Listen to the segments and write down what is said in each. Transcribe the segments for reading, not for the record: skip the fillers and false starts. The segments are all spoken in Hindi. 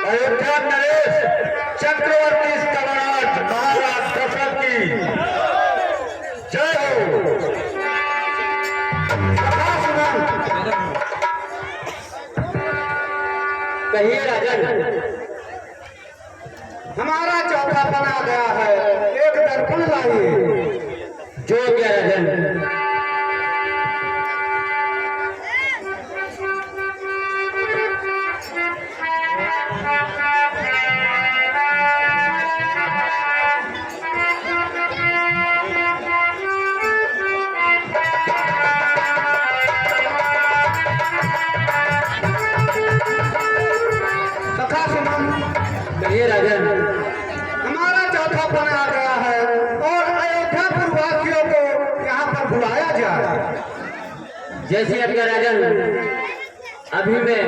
अयोध्या नरेश चक्रवर्ती स्तवराज महाराज दशरथ की जय हो। कहिए राजन। हमारा चौथा बना गया है, एक दर्पण लाइए। जो क्या राजन। सखा सुमन, कहिए राजन। हमारा चौथा बना गया है और अयोध्यापुर वासियों को यहाँ पर बुलाया जाए। जैसे आपका राजन, अभी मैं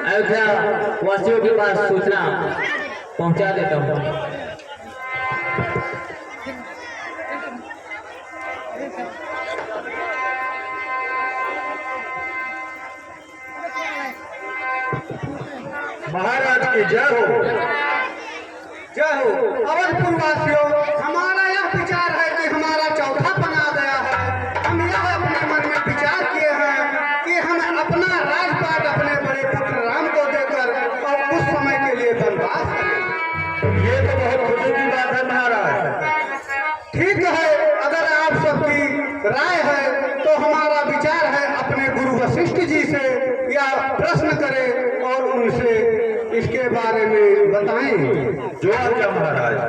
अयोध्या वासियों के पास सूचना पहुंचा देता हूं। महाराज की जय हो। जय हो। अवधपुर वासियों, हमारा यह विचार है कि हमारा चौथा बना गया है। हम यह अपने मन में विचार किए हैं कि हम अपना राजपाट अपने बड़े पुत्र राम को देकर और कुछ समय के लिए वनवास करें। ये तो बहुत खुशी की बात है महाराज। ठीक है, अगर आप सबकी राय है तो हमारा विचार है अपने गुरु वशिष्ठ जी से या प्रश्न करें और उनसे इसके बारे में बताएं। जो आज्ञा महाराज।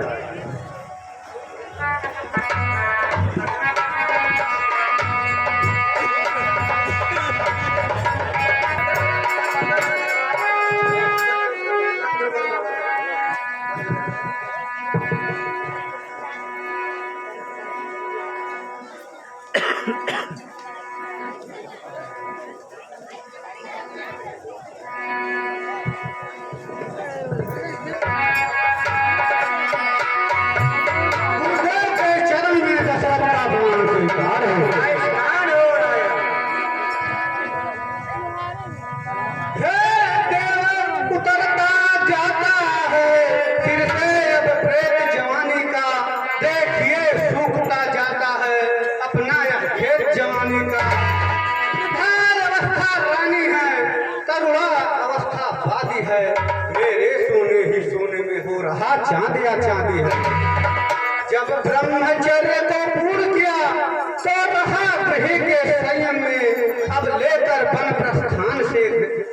गुरुदेव के चरण में दशरथ का प्रणाम स्वीकार हो। हे देव, उतरता जाता है फिर से अब प्रेत जवानी का। देखिए सूखता जाता है अपना यह खेत जवानी का। इधर अवस्था रानी है, करुणा अवस्था वादी है। मेरे सोने ही सोने में हो रहा चांद या चांदी है। जब ब्रह्मचर्य को पूर्ण किया तो रहा वही के संयम में। अब लेकर वन प्रस्थान से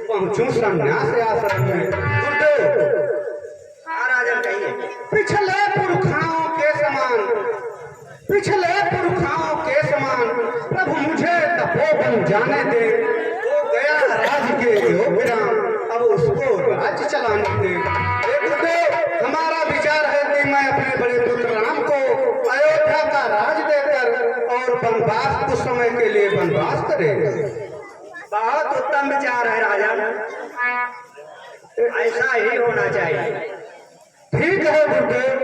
पहुंचूं संन्यास आश्रम में। गुरुदेव, महाराजन कहिए। पिछले पुरखाओं के समान, पिछले पुरखाओं के समान प्रभु मुझे तपोवन जाने दे। वो गया राज के योगराम, अब उसको राज्य चलाने दे। हे गुरुदेव, हमारा विचार है कि मैं अपने बड़े पुत्र राम को अयोध्या का राज देकर और वनवास कुछ समय के लिए वनवास करेगा। बहुत उत्तम विचार है राजन, ऐसा ही होना चाहिए। ठीक है गुरुदेव।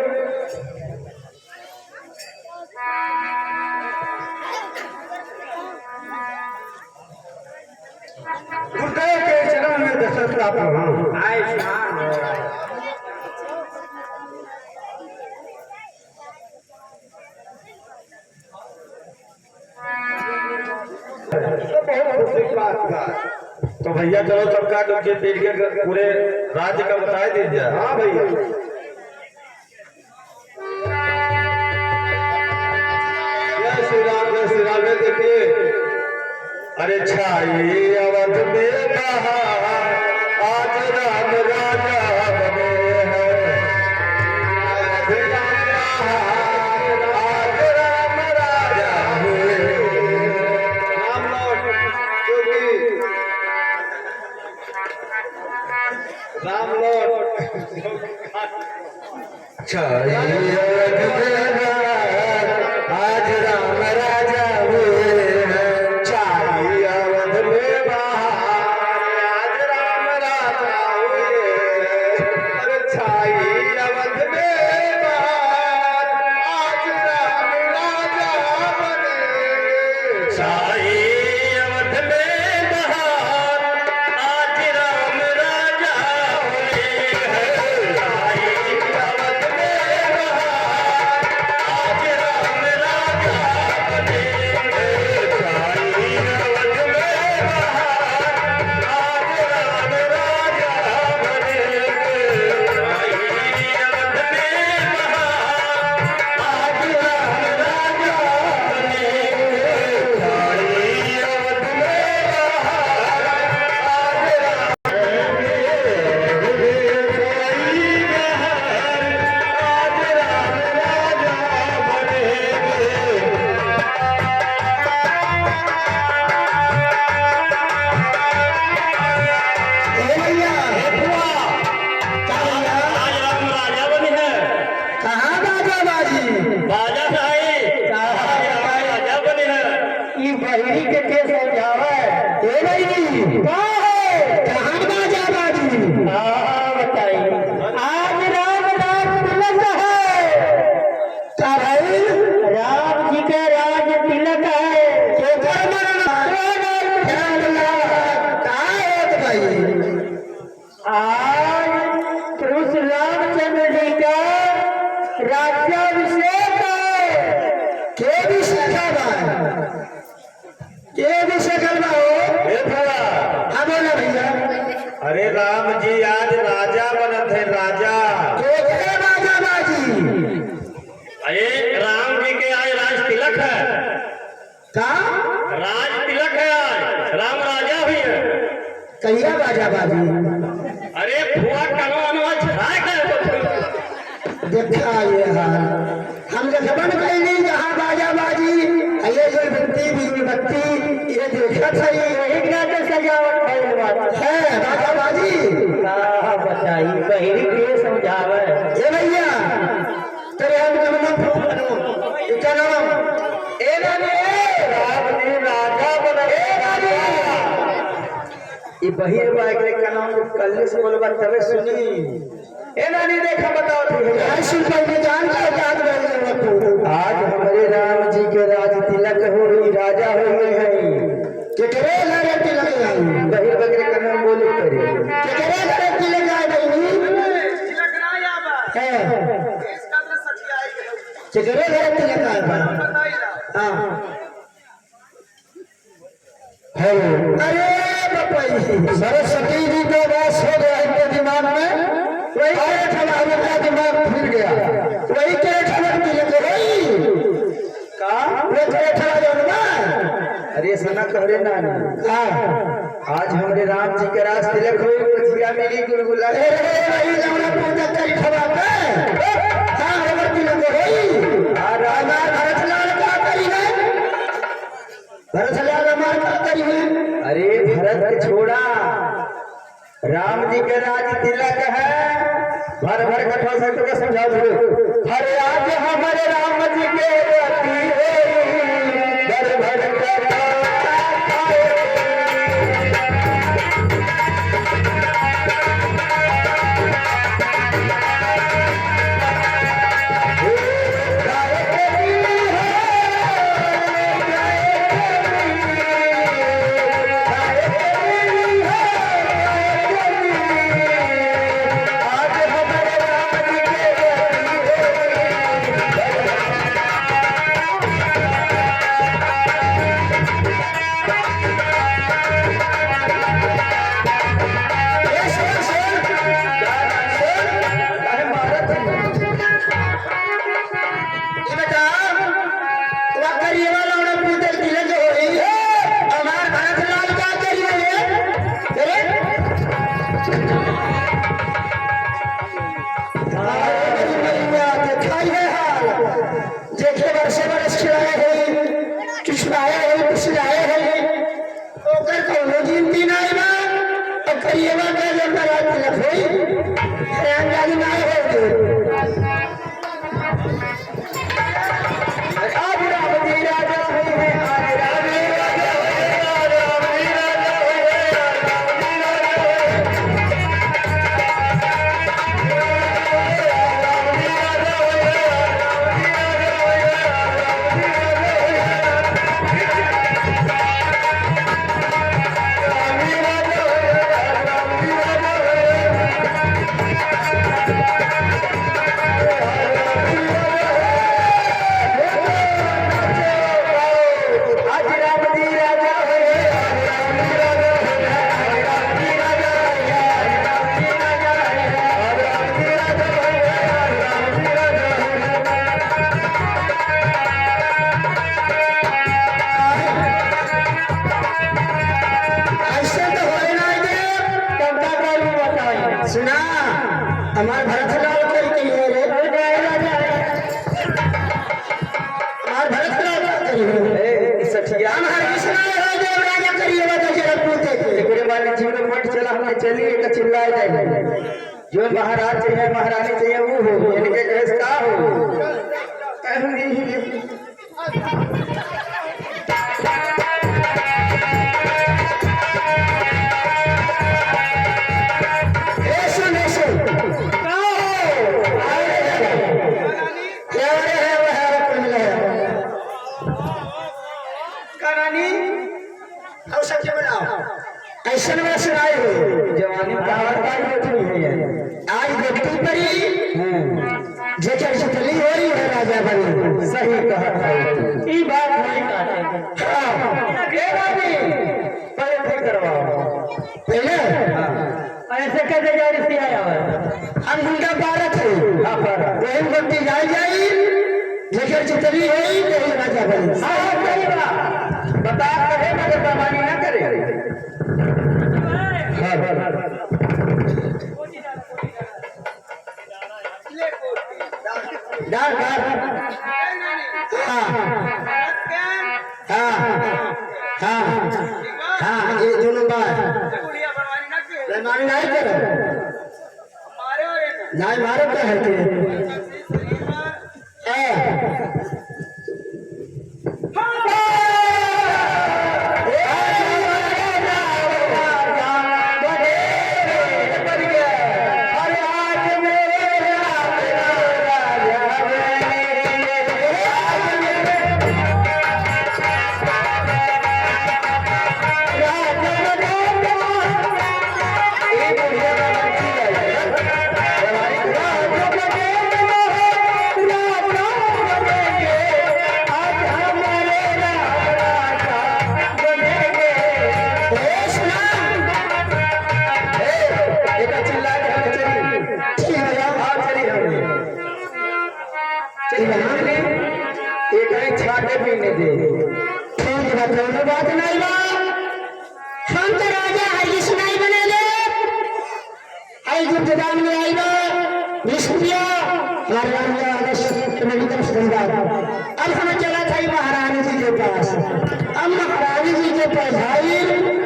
गुरुदेव के चरण में दशरथ का प्रणाम। आयुष्मान हो रहा है। तो बहुत खुशी की बात हुआ। तो भैया चलो सबका डुबके पीट के पूरे राज्य का बता दीजिए। हाँ भैया। जय श्री राम, जय श्री राम। देखिए, अरे छाई अवध में बहार, आज राम राजा बने हैं। आज राम बहार, आज राम राजा हुए। राम लौट क्योंकि राम लौट छाई अवध में बहार, आज राम राजा हुए हैं। छाई अवध में बहार, आज राम राजा हुए। अरे छाई अवध में बहार, आज राम राजा बने। छाई अवध में बहार, आज राम राजा हुए हैं। आज उस रामचंद्र जी का राज्याभिषेक है। के भी सकल हो हे भला, हाँ बोला भैया। अरे राम जी आज राजा बनत है राजा। के राजा बाजी अरे राम जी के आज राज तिलक है। का राज तिलक है आज, राम राजा भी है। कहिया बाजा बाजी अरे फुआ कनो अनवा छाए है। देखा ये हाल हम देखबन कैली जहाँ बाजा बाजी ये जो बत्ती बिजली बत्ती ये देखा था ये नाटक सजावट भइल बात है बाजा बाजी का बताई बहिरी के समझावे ए भैया तेरे हम कमन फोन करो इतना ए रानी राम ने राजा बने ए रानी ये बहिर बागले का नाम कल से बोलबा तबे सुनी ए नानी देखा बताओ तू में जान का याद आज हमारे राम जी के राज तिलक हो रही राजा हो गए हैं के करे लरे तिलक आई बहिर बगरे का नाम बोले करे के करे लरे तिलक आई बहिनी तिलक ना आवा है इसका तो सच्ची आई के करे लरे तिलक आई हां हेलो अरे बपाई सरस्वती जी का वास हो गया इनके दिमाग में वही का दिमाग फिर गया वही के खबर मिले तो वही का वो के खबर ना अरे सना कहरे ना का आज हमारे राम जी के राज तिलक हुए कुछिया मेरी गुलगुला अरे वही हमरा पूजा करी खबर पे हां खबर तिलक होई आ राजा भरतलाल का करी है भरतलाल हमार का करी है अरे भरत के छोड़ा राम जी के राज तिलक है भर भर कठोर से तो समझा दो हरे आज हमारे राम जी के राती है भर भर हमारे भरतलाल करके रे हमारे भरतलाल करिए सठिया हमारे कृष्णा है देव राजा करिए बता जरा पूछे एकरे वाले जीवन मठ चला हमने चलिए का चिल्लाए जाए जो महाराज चाहिए महारानी चाहिए वो हो इनके कैसे का हो कहनी ऐसा में सुनाई हो जवानी नहीं आया हुआ हम उनका बारत है वही गोटी जाई जाई लेकर जितनी है यही राजा बने बता करे मगर बेमानी ना करे डाल डाल हाँ हाँ हाँ हाँ ये दोनों बात बेमानी नहीं करे नहीं मारे क्या है छाटे पीने दे बात नहीं बा हम तो राजा हरी सुनाई बने ले आई गुप्तदान में आई बा विष्णुया राजा नवीनतम सुंदर अब हमें चला था महारानी जी के पास अब महारानी जी के पास भाई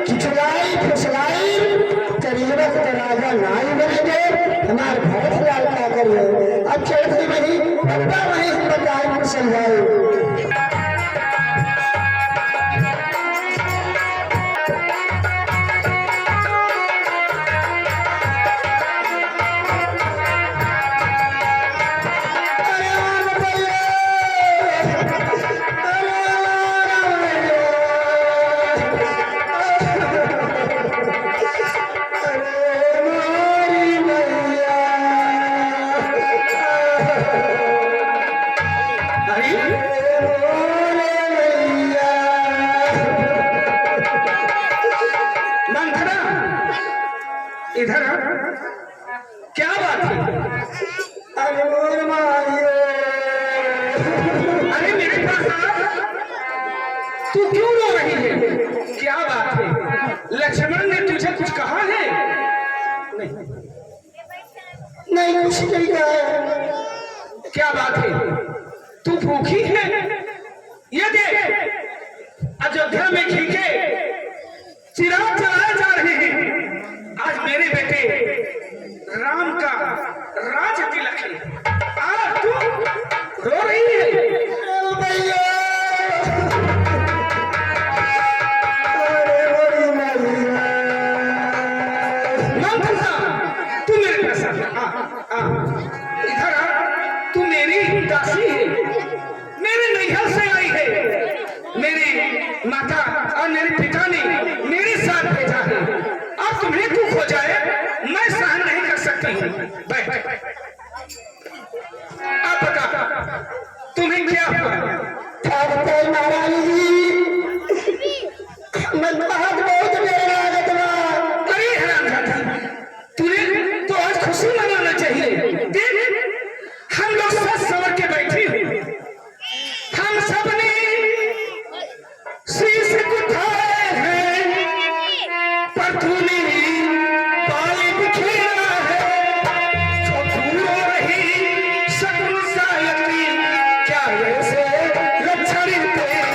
खिचलाई फुसलाई करीबत तो राजा नाई बने गए हमारे भरत लाल क्या करिए अब चलती वही बब्बा वही बताए समझाए इधर क्या बात है? अरे मेरे पास तू क्यों रो रही है? क्या बात है? लक्ष्मण ने तुझे कुछ कहा है? नहीं कुछ नहीं कहा क्या बात है? तू भूखी है? ये देख अयोध्या में घी के चिराग जलाए जा रहे हैं। आज मेरे बेटे राम का राज तिलक है। आज तू रो रही है? मंथना, तू मेरे पास आ। इधर आ। तू मेरी दासी है, मेरे नैहर से आई है। मेरी माता और मेरे पिता ने मेरे साथ भेजा है। अब तुम्हें दुख हो जाए, मैं सहन नहीं कर सकती हूँ। बैठ। अब बता, तुम्हें क्या हुआ? महारानी जी मैं बहुत मेरे लागत अरे हरामजादा, तूने तो आज खुशी मनाना चाहिए। देख, हम लोग सच सवर के बैठे हुए, हम सब ने शीश उठाए हैं, पर तूने पाले बिखेरा है। जो दूर हो रही शकुन सायकी, क्या ऐसे लक्षण तेरे?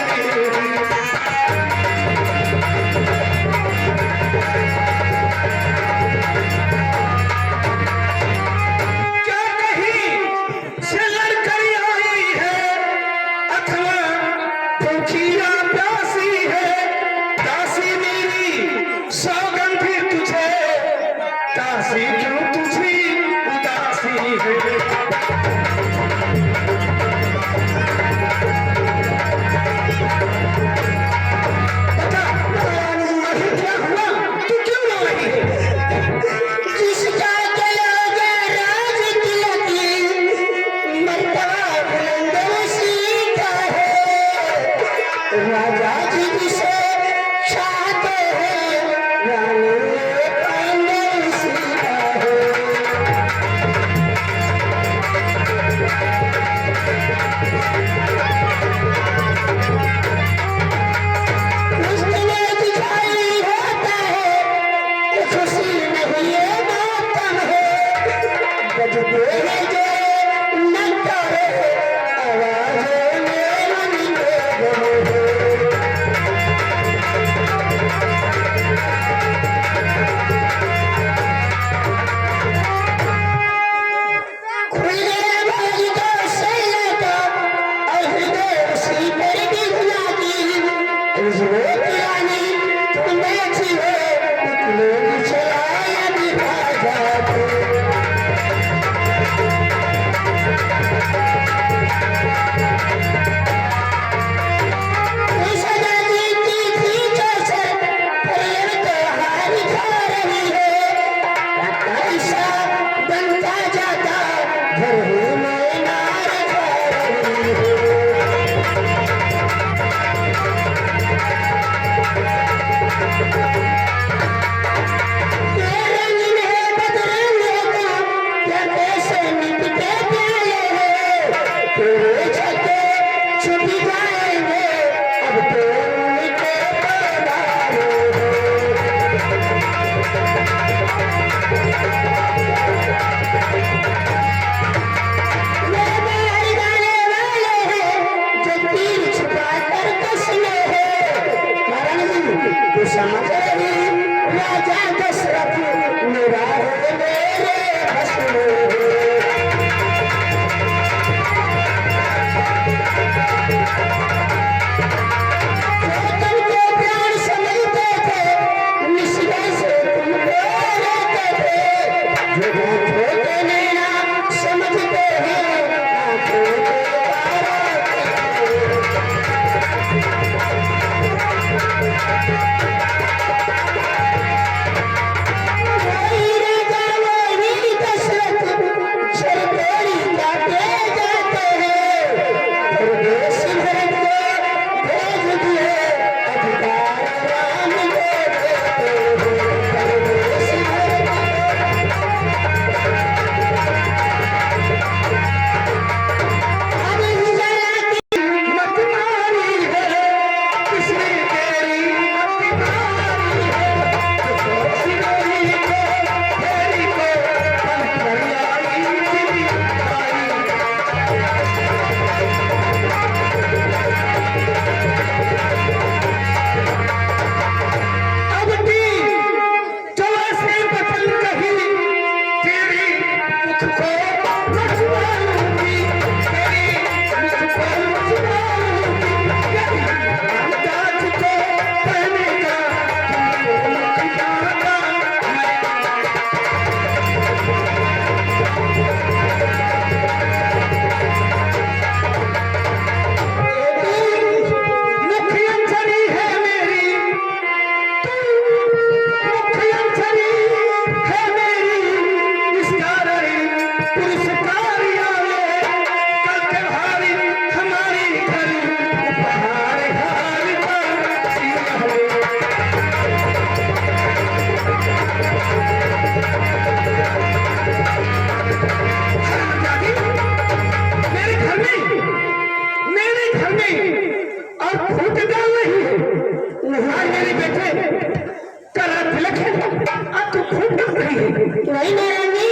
नहीं नारायणी,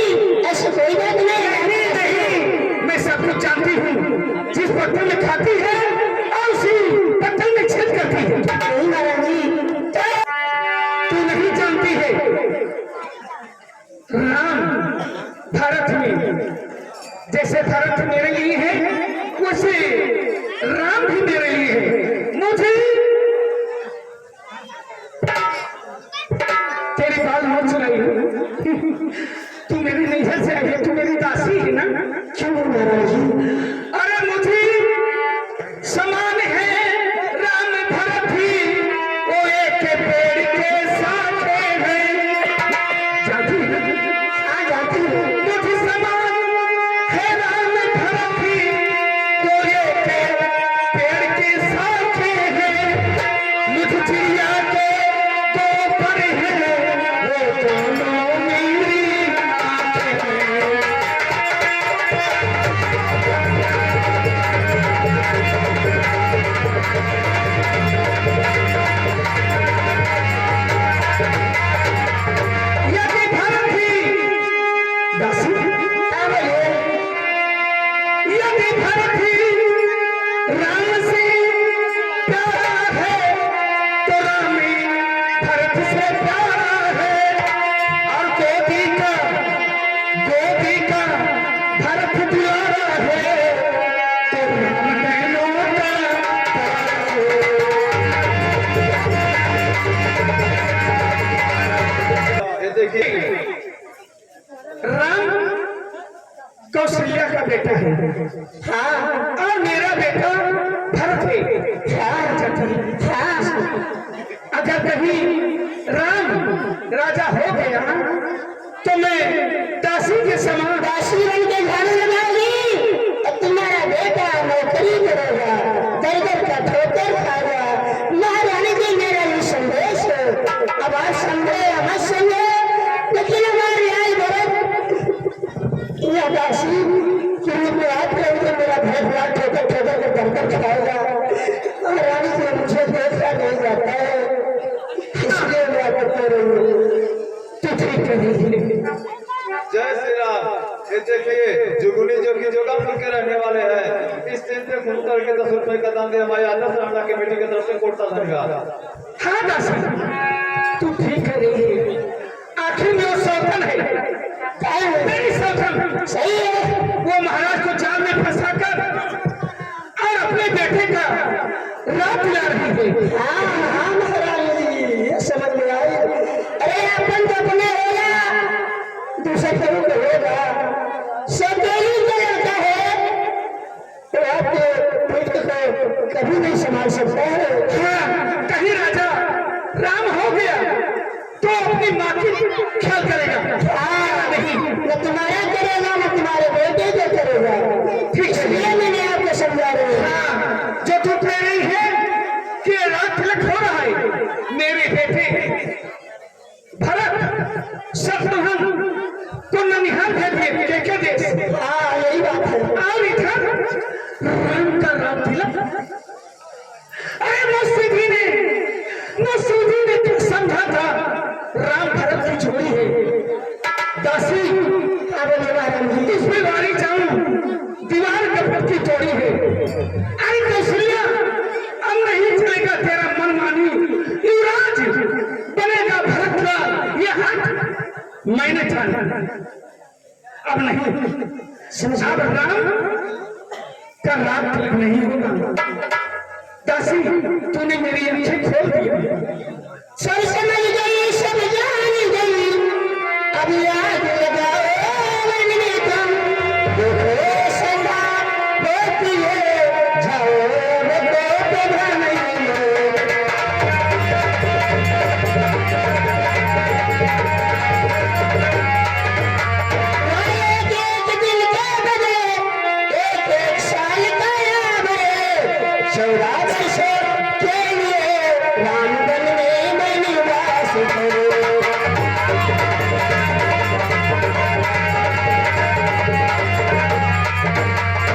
ऐसी कोई बात नहीं। नहीं, मैं सब कुछ जानती हूँ। जिस पत्थर में खाती है और उसी पत्थर में छेद करती है। नहीं नारायणी, तू नहीं जानती है, राम भारत में जैसे भारत मेरे लिए है, वैसे राम भी मेरे लिए है। मुझे तेरे बाल नोच रही हूँ। तू मेरी नैहर से आई है, तू मेरी दासी है ना? क्यों नारायणी? अरे मुझे समान है राम भरत ही, वो एक पेड़ के साथे हैं। जाती है? हाँ जाती हूँ। मुझे समान है राम भरत ही, वो एक पेड़ के साथे हैं। मुझे चिड़िया के दो पर हैं, वो दोनों मेरी आंखें हैं। यदि भरत ही दासी यदि भरत राम से प्यारा है तो राम भरत से प्यारा है, और गोदी का भरत दुलारा है तो राम बहनों का ये देखिए राम कौशल्या का बेटा है, हाँ, और मेरा बेटा भरत है। अगर कभी राम राजा हो गया तो मैं दासी के समान दासी बन के झाड़ू लगाओगी और तुम्हारा बेटा नौकरी करेगा, दर दर का ठोकर खाएगा। महारानी जी मेरा ये संदेश है, अब आज समझे मत समझे, लेकिन हमारे आज भरत या दासी चूड़ी पे हाथ करके मेरा भरत लाल ठोकर ठोकर के दरकर खाएगा। महारानी जी मुझे देखा नहीं जाता है, इसलिए मैं आपको रही हूँ। तो ठीक है। जय श्री राम। ये देखिए जुगुनी जो कि जोगापुर के रहने वाले हैं, इस दिन पे फोन करके 10 रुपए का दान दे हमारे आदर्श राणा कमेटी की तरफ से कोटा धन्यवाद। हाँ दासी, तू ठीक है रही है, आखिर में वो सौतन है, मेरी सौतन सही है। वो महाराज को जाल में फंसा कर और अपने बेटे का रात ला रही है। हाँ हाँ महारानी जी, ये समझ में आई। अरे अपन तो अपने होगा, दूसरे कभी तो होगा। सौतेली का लड़का है तो आपके बेटे को कभी नहीं संभाल सकता है। हाँ, कहीं राजा राम हो गया तो अपनी माँ की ख्याल करेगा। हाँ नहीं, न तुम्हारा करेगा न तुम्हारे बेटे को करेगा। ठीक है, इसलिए मैंने आपको समझा रही हूँ। हाँ, जो तू कह रही है कि रात तिलक हो रहा है, मेरे बेटे भरत शत्रुघ्न को ननिहाल भेजिए के देश। हाँ यही बात है। और इधर राम का रात तिलक। अरे मौसीजी ने तो समझा था राम भरत की जोड़ी है। दासी इसमें वारी जाऊं, दीवार कपट की जोड़ी है। अरे कौशल्या, अब नहीं चलेगा तेरा मनमानी, युवराज बनेगा भरत लाल, ये हाथ मैंने ठाना, अब नहीं। अब राम का रात तिलक नहीं होगा। दासी, तूने मेरी आंखें खोल दी। सब समझ गई, सब जान गई, अब याद लगाओ मन में तुम। देखो सदा होती है, जाओ वो प्रभा नहीं है। एक एक दिन के बदले एक एक साल का याद है। 14 वर्षों के लिए राम बनने में निवास करो।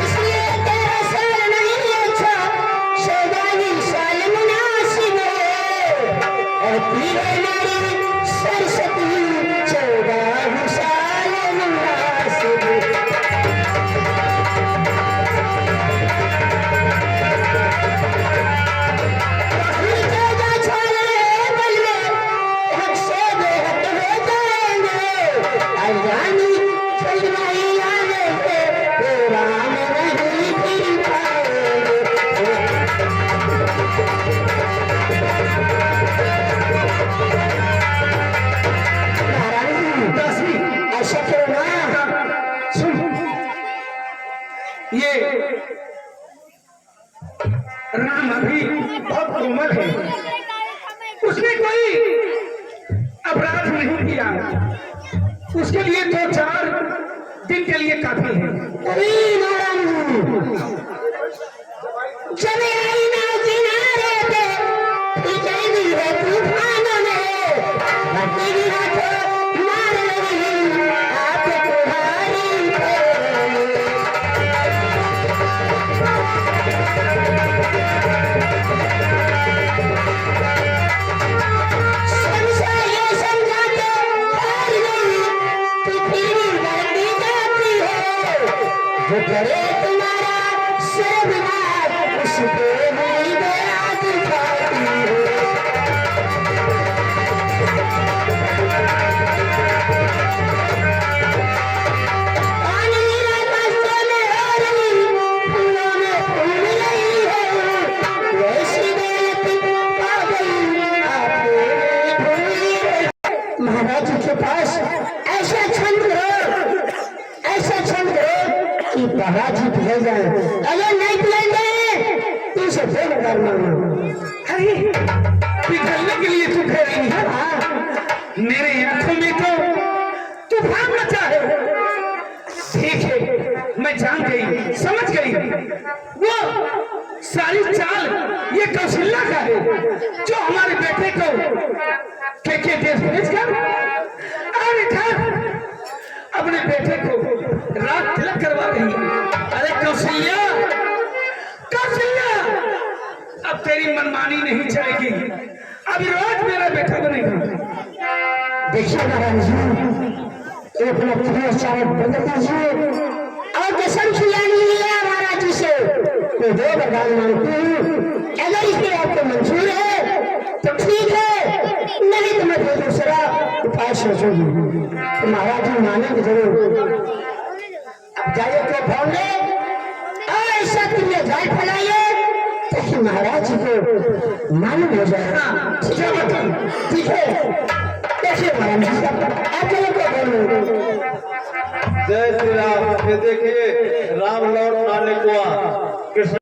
इसलिए 13 साल नहीं अच्छा, 14 साल मुनासिब है। और पीरे मेरी सरस्वती 14 साल मुनासिब है। ये राम अभी बहुत कोमल है, उसने कोई अपराध नहीं किया, उसके लिए 2-4 दिन के लिए काफी है। चले आई ना किनारे पे, फिसली है तूफानों में, भटकी हाथों मार रही आप तुम्हारी समझा ये समझा के हार गई, तू फिर लड़ती जाती है। जो करे तुम्हारा सर्वनाश उसको हुई दया दिखाती है। महाराज जी के पास ऐसा छंद करो कि महाराज जी पिघल जाए। अगर नहीं पिघलेंगे तो इसे 2,000 मांगो। अरे पिघलने के लिए तू कह रही है? मेरे आंखों में तो तूफान मचा है। ठीक है, मैं जान गई, समझ गई। वो सारी चाल ये कौशल्या का है जो हमारे बेटे को के देश भेजकर अरे अपने बेटे को रात तिलक करवा रही है। अरे कौशल्या, कौशल्या, अब तेरी मनमानी नहीं चलेगी। अब रोज मेरा बेटा बनेगा। देखिए महाराज जी, एक अपना प्रिय चावल बदल दीजिए और कसम खिलानी है महाराज जी से मैं 2 वरदान मांगती हूँ। अगर इसके आपको मंजूर है तो ठीक है, नहीं तो मैं कोई दूसरा उपाय सोचूंगी। तो महाराज जी मानेंगे जरूर। अब जाइए तो भोंगे और ऐसा तुमने जाल फैलाइए ताकि महाराज जी को मालूम हो जाए। ठीक है, ठीक है। देखिए महाराज जी आप लोगों को बोलो। जय श्री राम। ये देखिए राम लौट आने को कृष्ण